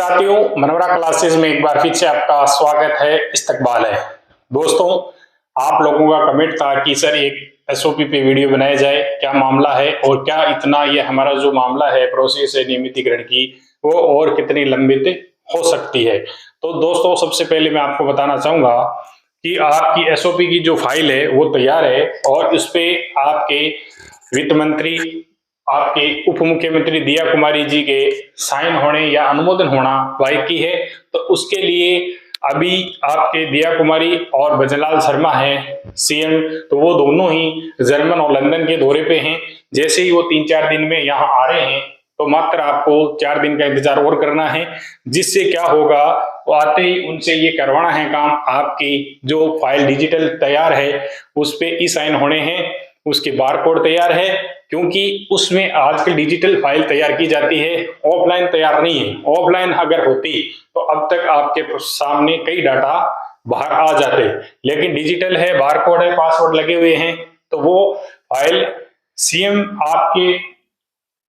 साथियों, Monera classes में एक बार फिर से आपका स्वागत है, इस्तकबाल है। दोस्तों, आप लोगों का कमेंट था कि सर एक एसओपी पे वीडियो बनाया जाए, क्या मामला है और क्या इतना ये हमारा जो मामला है प्रोसेस है नियमितीकरण की वो और कितनी लंबित हो सकती है। तो दोस्तों, सबसे पहले मैं आपको बताना चाहूंगा कि आपकी एसओपी की जो फाइल है वो तैयार है और इस पे आपके वित्त मंत्री, आपके उप मुख्यमंत्री दिया कुमारी जी के साइन होने या अनुमोदन होना बाकी है। तो उसके लिए अभी आपके दिया कुमारी और भजनलाल शर्मा हैं सीएम, तो वो दोनों ही जर्मन और लंदन के दौरे पे हैं। जैसे ही वो 3-4 दिन में यहाँ आ रहे हैं तो मात्र आपको 4 दिन का इंतजार और करना है, जिससे क्या होगा, वो आते ही उनसे ये करवाना है काम, आपकी जो फाइल डिजिटल तैयार है उस पे ई साइन होने हैं, उसके बारकोड तैयार है, क्योंकि उसमें आजकल डिजिटल फाइल तैयार की जाती है, ऑफलाइन तैयार नहीं है। ऑफलाइन अगर होती तो अब तक आपके सामने कई डाटा बाहर आ जाते, लेकिन डिजिटल है, बारकोड है, पासवर्ड लगे हुए हैं, तो वो फाइल सीएम, आपके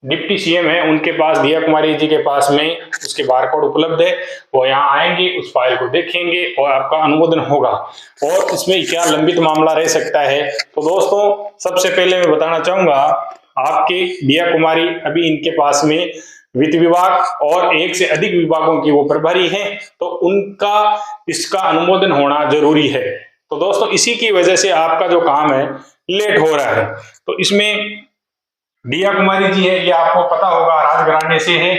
डिप्टी सीएम है उनके पास, दिया कुमारी जी के पास में उसके बारकोड उपलब्ध है। वो यहाँ आएंगे, उस फाइल को देखेंगे और आपका अनुमोदन होगा। और इसमें क्या लंबित मामला रह सकता है, तो दोस्तों सबसे पहले मैं बताना चाहूंगा, आपके दिया कुमारी अभी इनके पास में वित्त विभाग और एक से अधिक विभागों की वो प्रभारी हैं, तो उनका इसका अनुमोदन होना जरूरी है। तो दोस्तों, इसी की वजह से आपका जो काम है लेट हो रहा है। तो इसमें दिया कुमारी जी है, ये आपको पता होगा राजघराने से है,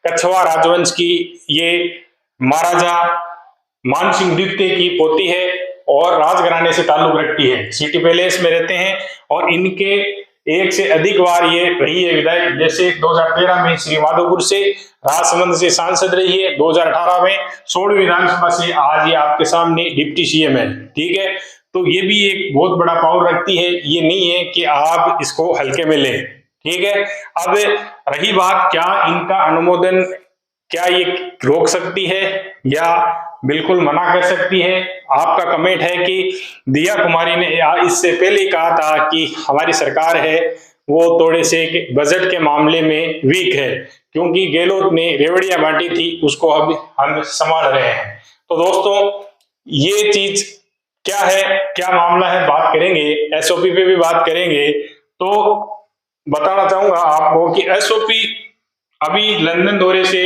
कछवा राजवंश की ये महाराजा मानसिंह द्वितीय की पोती है और राजघराने से ताल्लुक रखती है, सिटी पैलेस में रहते हैं और इनके एक से अधिक बार ये रही है विधायक। जैसे 2013 में श्री माधोपुर से, राजसमंद से सांसद रही है, 2018 में 16वीं विधानसभा से आज ये आपके सामने डिप्टी सीएम है। ठीक है, तो ये भी एक बहुत बड़ा पावर रखती है, ये नहीं है कि आप इसको हल्के में लें। ठीक है, अब रही बात, क्या इनका अनुमोदन, क्या ये रोक सकती है या बिल्कुल मना कर सकती है। आपका कमेंट है कि दिया कुमारी ने इससे पहले कहा था कि हमारी सरकार है वो थोड़े से बजट के मामले में वीक है, क्योंकि गहलोत ने रेवड़ियां बांटी थी, उसको अब हम संभाल रहे हैं। तो दोस्तों, ये चीज क्या है, क्या मामला है, बात करेंगे, एसओपी पे भी बात करेंगे। तो बताना चाहूंगा आपको कि एसओपी अभी लंदन दौरे से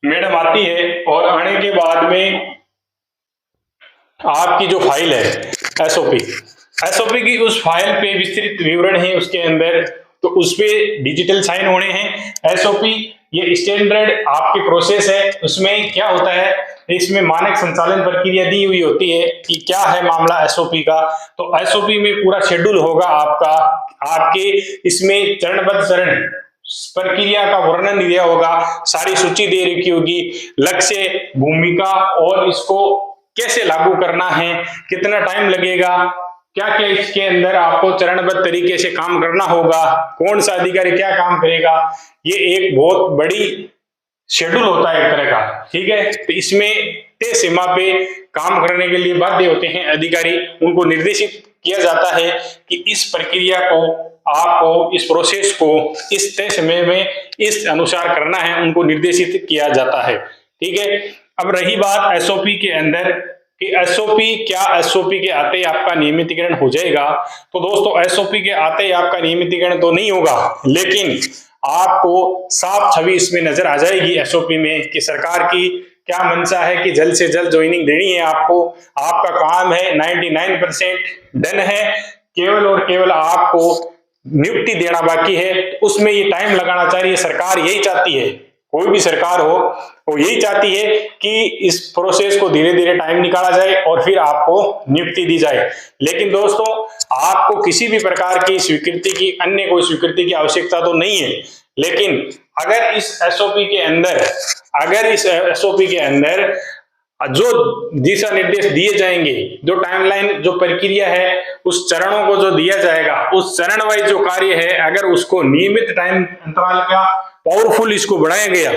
मैडम आती है और आने के बाद में आपकी जो फाइल है एसओपी की, उस फाइल पे विस्तृत विवरण है उसके अंदर, तो उस पे डिजिटल साइन होने हैं। एसओपी ये स्टैंडर्ड आपकी प्रोसेस है, उसमें क्या होता है, इसमें मानक संचालन प्रक्रिया दी हुई होती है कि क्या है मामला एसओपी का। तो एसओपी में पूरा शेड्यूल होगा आपका, आपके इसमें चरणबद्ध चरण प्रक्रिया का वर्णन दिया होगा, सारी सूची दे रखी होगी, लक्ष्य, भूमिका और इसको कैसे लागू करना है, कितना टाइम लगेगा, क्या क्या इसके अंदर आपको चरणबद्ध तरीके से काम करना होगा, कौन सा अधिकारी क्या काम करेगा। ये एक बहुत बड़ी शेड्यूल होता है एक तरह का। ठीक है, तो इसमें तय सीमा पे काम करने के लिए बाध्य होते हैं अधिकारी, उनको निर्देशित किया जाता है कि इस प्रक्रिया को, आपको इस प्रोसेस को इस तय समय में इस अनुसार करना है, उनको निर्देशित किया जाता है। ठीक है, अब रही बात एसओपी के अंदर कि एसओपी, क्या एसओपी के आते ही आपका नियमितीकरण हो जाएगा, तो दोस्तों एसओपी के आते ही आपका नियमितीकरण तो नहीं होगा, लेकिन आपको साफ छवि इसमें नजर आ जाएगी एसओपी में कि सरकार की क्या मंशा है कि जल्द से जल्द ज्वाइनिंग देनी है आपको। आपका काम है 99% डन है, केवल और केवल आपको नियुक्ति देना बाकी है। उसमें ये टाइम लगाना चाहिए, सरकार यही चाहती है, कोई भी सरकार हो वो यही चाहती है कि इस प्रोसेस को धीरे धीरे टाइम निकाला जाए और फिर आपको नियुक्ति दी जाए। लेकिन दोस्तों, आपको किसी भी प्रकार की स्वीकृति की, अन्य कोई स्वीकृति की आवश्यकता तो नहीं है, लेकिन अगर इस एसओपी के अंदर जो दिशा निर्देश दिए जाएंगे, जो टाइमलाइन, जो प्रक्रिया है, उस चरणों को जो दिया जाएगा, उस चरण वाइज जो कार्य है, अगर उसको नियमित टाइम अंतराल का पावरफुल इसको बढ़ाया गया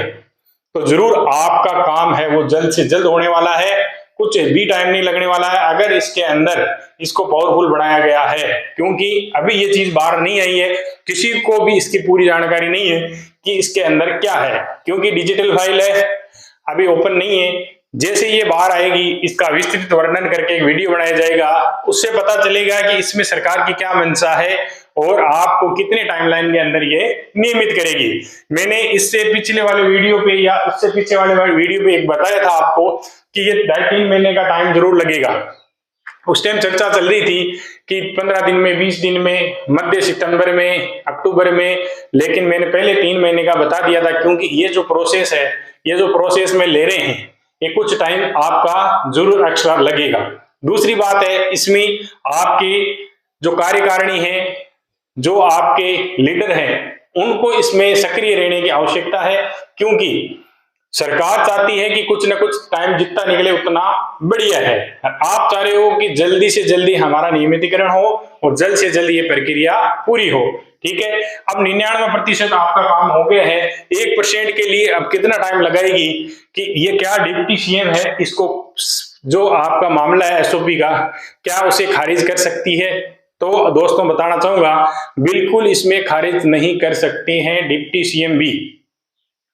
तो जरूर आपका काम है वो जल्द से जल्द होने वाला है, कुछ भी टाइम नहीं लगने वाला है अगर इसके अंदर इसको पावरफुल बनाया गया है। क्योंकि अभी ये चीज बाहर नहीं आई है, किसी को भी इसकी पूरी जानकारी नहीं है कि इसके अंदर क्या है, क्योंकि डिजिटल फाइल है, अभी ओपन नहीं है। जैसे ये बाहर आएगी इसका विस्तृत वर्णन करके एक वीडियो बनाया जाएगा, उससे पता चलेगा कि इसमें सरकार की क्या मंशा है और आपको कितने टाइमलाइन के अंदर ये नियमित करेगी। मैंने इससे पिछले वाले वीडियो पे या उससे पिछले वाले वीडियो पे एक बताया था आपको कि ये 3 महीने का टाइम जरूर लगेगा। उस टाइम चर्चा चल रही थी कि 15 दिन में, 20 दिन में, मध्य सितंबर में, अक्टूबर में, लेकिन मैंने पहले 3 महीने का बता दिया था, क्योंकि ये जो प्रोसेस है, ये जो प्रोसेस में ले रहे हैं, ये कुछ टाइम आपका जरूर एक्स्ट्रा लगेगा। दूसरी बात है, इसमें आपकी जो कार्यकारिणी है, जो आपके लीडर हैं, उनको इसमें सक्रिय रहने की आवश्यकता है, क्योंकि सरकार चाहती है कि कुछ ना कुछ टाइम जितना निकले उतना बढ़िया है। आप चाह रहे हो कि जल्दी से जल्दी हमारा नियमितीकरण हो और जल्द से जल्द ये प्रक्रिया पूरी हो, ठीक है। अब 99% आपका काम हो गया है, 1% के लिए अब कितना टाइम लगाएगी कि ये क्या डिप्टी सीएम है, इसको जो आपका मामला है एसओपी का, क्या उसे खारिज कर सकती है? तो दोस्तों बताना चाहूंगा, बिल्कुल इसमें खारिज नहीं कर सकते हैं डिप्टी सीएम भी,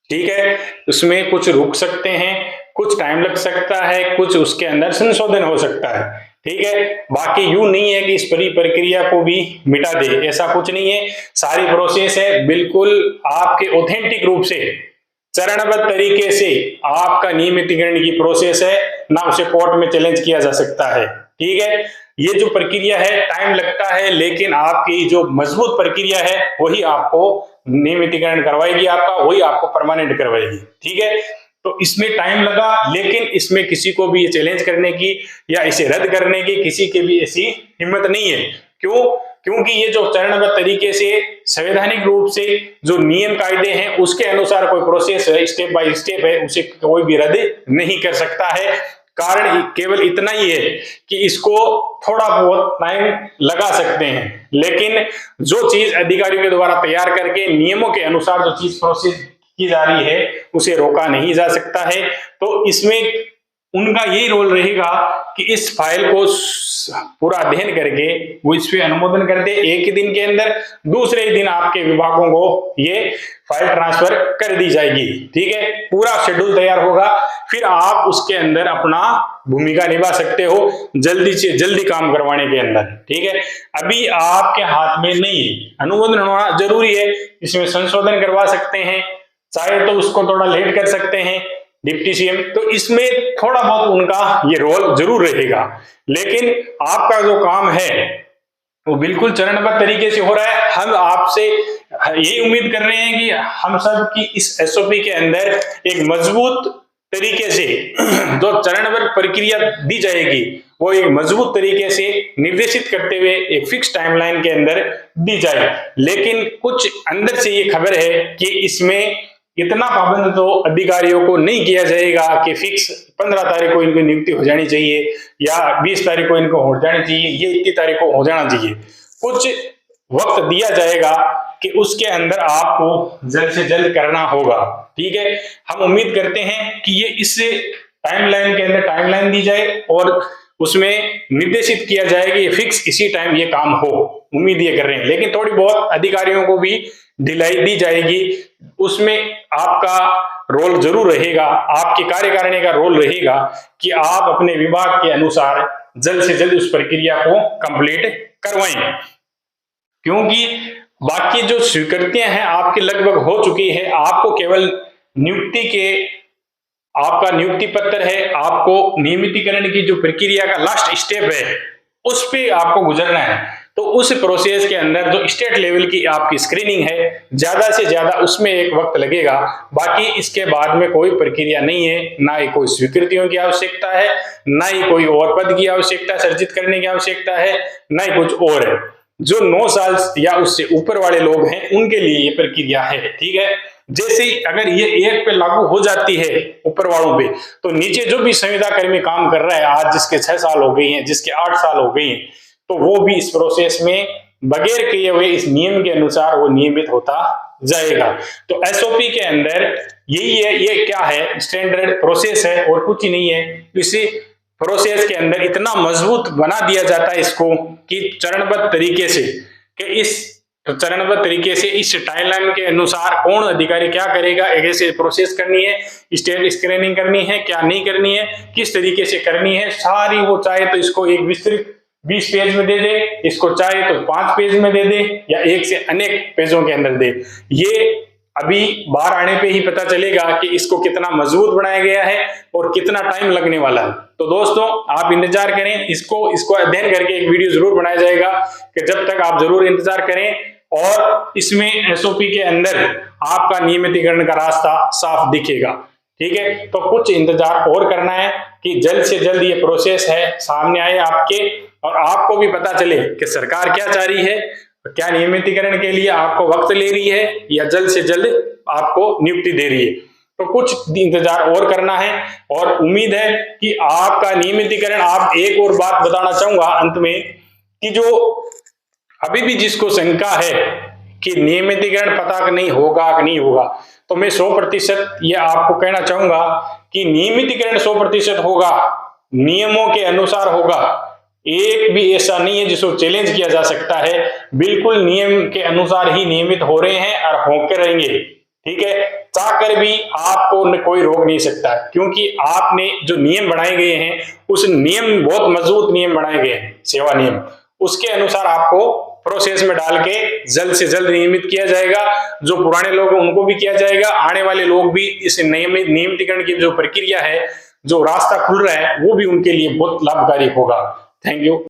ठीक है। उसमें कुछ रुक सकते हैं, कुछ टाइम लग सकता है, कुछ उसके अंदर संशोधन हो सकता है, ठीक है। बाकी यूं नहीं है कि इस पूरी प्रक्रिया को भी मिटा दे, ऐसा कुछ नहीं है। सारी प्रोसेस है बिल्कुल आपके ऑथेंटिक रूप से, चरणबद्ध तरीके से आपका नियमितीकरण की प्रोसेस है, ना उसे कोर्ट में चैलेंज किया जा सकता है, ठीक है। ये जो प्रक्रिया है टाइम लगता है, लेकिन आपकी जो मजबूत प्रक्रिया है वही आपको नियमितीकरण करवाएगी, आपका वही आपको परमानेंट करवाएगी, ठीक है। तो इसमें टाइम लगा, लेकिन इसमें किसी को भी ये चैलेंज करने की या इसे रद्द करने की किसी के भी ऐसी हिम्मत नहीं है। क्यों? क्योंकि ये जो चरणबद्ध तरीके से संवैधानिक रूप से जो नियम कायदे हैं उसके अनुसार कोई प्रोसेस है, स्टेप बाय स्टेप है, उसे कोई भी रद्द नहीं कर सकता है। कारण केवल इतना ही है कि इसको थोड़ा बहुत टाइम लगा सकते हैं, लेकिन जो चीज अधिकारियों के द्वारा तैयार करके नियमों के अनुसार जो चीज प्रोसेस की जा रही है उसे रोका नहीं जा सकता है। तो इसमें उनका यही रोल रहेगा कि इस फाइल को पूरा अध्ययन करके वो इस पे अनुमोदन कर दे 1 दिन के अंदर, दूसरे दिन आपके विभागों को ये फाइल ट्रांसफर कर दी जाएगी, ठीक है। पूरा शेड्यूल तैयार होगा, फिर आप उसके अंदर अपना भूमिका निभा सकते हो जल्दी से जल्दी काम करवाने के अंदर, ठीक है। अभी आपके हाथ में नहीं है, अनुमोदन होना जरूरी है, इसमें संशोधन करवा सकते हैं, चाहे तो उसको थोड़ा लेट कर सकते हैं डिप्टी सीएम, तो इसमें थोड़ा बहुत उनका ये रोल जरूर रहेगा, लेकिन आपका जो काम है वो बिल्कुल चरणबद्ध तरीके से हो रहा है। हम आपसे यही उम्मीद कर रहे हैं कि हम सब की इस एसओपी के अंदर एक मजबूत तरीके से जो चरणबद्ध प्रक्रिया दी जाएगी वो एक मजबूत तरीके से निर्देशित करते हुए एक फिक्स टाइमलाइन के अंदर दी जाए। लेकिन कुछ अंदर से ये खबर है कि इसमें इतना पाबंद तो अधिकारियों को नहीं किया जाएगा कि फिक्स 15 तारीख को इनकी नियुक्ति हो जानी चाहिए या 20 तारीख को इनको हो जानी चाहिए, ये 21 तारीख को हो जाना चाहिए। कुछ वक्त दिया जाएगा कि उसके अंदर आपको जल्द से जल्द करना होगा, ठीक है। हम उम्मीद करते हैं कि ये इस टाइमलाइन के अंदर टाइमलाइन दी जाए और उसमें निर्देशित किया जाए कि फिक्स इसी टाइम ये काम हो, उम्मीद ये कर रहे हैं। लेकिन थोड़ी बहुत अधिकारियों को भी ढिलाई दी जाएगी, उसमें आपका रोल जरूर रहेगा, आपकी कार्यकारिणी का रोल रहेगा कि आप अपने विभाग के अनुसार जल्द से जल्द उस प्रक्रिया को कंप्लीट करवाएं, क्योंकि बाकी जो स्वीकृतियां हैं आपकी लगभग हो चुकी है। आपको केवल नियुक्ति के आपका नियुक्ति पत्र है, आपको नियमितीकरण की जो प्रक्रिया का लास्ट स्टेप है उस पे आपको गुजरना है। तो उस प्रोसेस के अंदर जो स्टेट लेवल की आपकी स्क्रीनिंग है, ज्यादा से ज्यादा उसमें एक वक्त लगेगा। बाकी इसके बाद में कोई प्रक्रिया नहीं है, ना ही कोई स्वीकृतियों की आवश्यकता है, ना ही कोई और पद की आवश्यकता सर्जित करने की आवश्यकता है, ना ही कुछ और है। जो 9 साल या उससे ऊपर वाले लोग हैं उनके लिए ये प्रक्रिया है, ठीक है। जैसे ही अगर ये एक पे लागू हो जाती है ऊपर वालों पे, तो नीचे जो भी संविदा कर्मी काम कर रहा है आज, जिसके 6 साल हो गई हैं, जिसके 8 साल हो गई हैं, तो वो भी इस प्रोसेस में बगैर किए हुए इस नियम के अनुसार वो नियमित होता जाएगा। तो एसओपी के अंदर यही है, ये क्या है, स्टैंडर्ड प्रोसेस है और कुछ ही नहीं है। इसी प्रोसेस के अंदर इतना मजबूत बना दिया जाता है इसको कि चरणबद्ध तरीके से कि इस तो चरणबद्ध तरीके से इस टाइमलाइन के अनुसार कौन अधिकारी क्या करेगा, कैसे प्रोसेस करनी है, स्टेट स्क्रीनिंग करनी है, क्या नहीं करनी है, किस तरीके से करनी है, सारी वो चाहे तो इसको एक विस्तृत 20 पेज में दे दे, इसको चाहे तो 5 पेज में दे दे, या एक से अनेक पेजों के अंदर दे। ये अभी बाहर आने पे ही पता चलेगा कि इसको कितना मजबूत बनाया गया है और कितना टाइम लगने वाला है। तो दोस्तों आप इंतजार करें, इसको अध्ययन करके एक वीडियो जरूर बनाया जाएगा, कि जब तक आप जरूर इंतजार करें। और इसमें एसओपी के अंदर आपका नियमितीकरण का रास्ता साफ दिखेगा। ठीक है, तो कुछ इंतजार और करना है कि जल्द से जल्द ये प्रोसेस है सामने आए आपके, और आपको भी पता चले कि सरकार क्या चाह रही है, क्या नियमितीकरण के लिए आपको वक्त ले रही है या जल्द से जल्द आपको नियुक्ति दे रही है। तो कुछ इंतजार और करना है, और उम्मीद है कि आपका नियमितीकरण। आप एक और बात बताना चाहूंगा अंत में, कि जो अभी भी जिसको शंका है कि नियमितीकरण पता नहीं होगा कि नहीं होगा, तो मैं 100% ये आपको कहना चाहूंगा कि नियमितीकरण 100% होगा, नियमों के अनुसार होगा। एक भी ऐसा नहीं है जिसको चैलेंज किया जा सकता है, बिल्कुल नियम के अनुसार ही नियमित हो रहे हैं और होकर रहेंगे। ठीक है, चाहकर भी आपको कोई रोक नहीं सकता, क्योंकि आपने जो नियम बनाए गए हैं उस नियम बहुत मजबूत नियम बनाए गए हैं, सेवा नियम, उसके अनुसार आपको प्रोसेस में डाल के जल्द से जल्द नियमित किया जाएगा। जो पुराने लोग हैं उनको भी किया जाएगा, आने वाले लोग भी इस नियमितीकरण की जो प्रक्रिया है, जो रास्ता खुल रहा है, वो भी उनके लिए बहुत लाभकारी होगा। Thank you.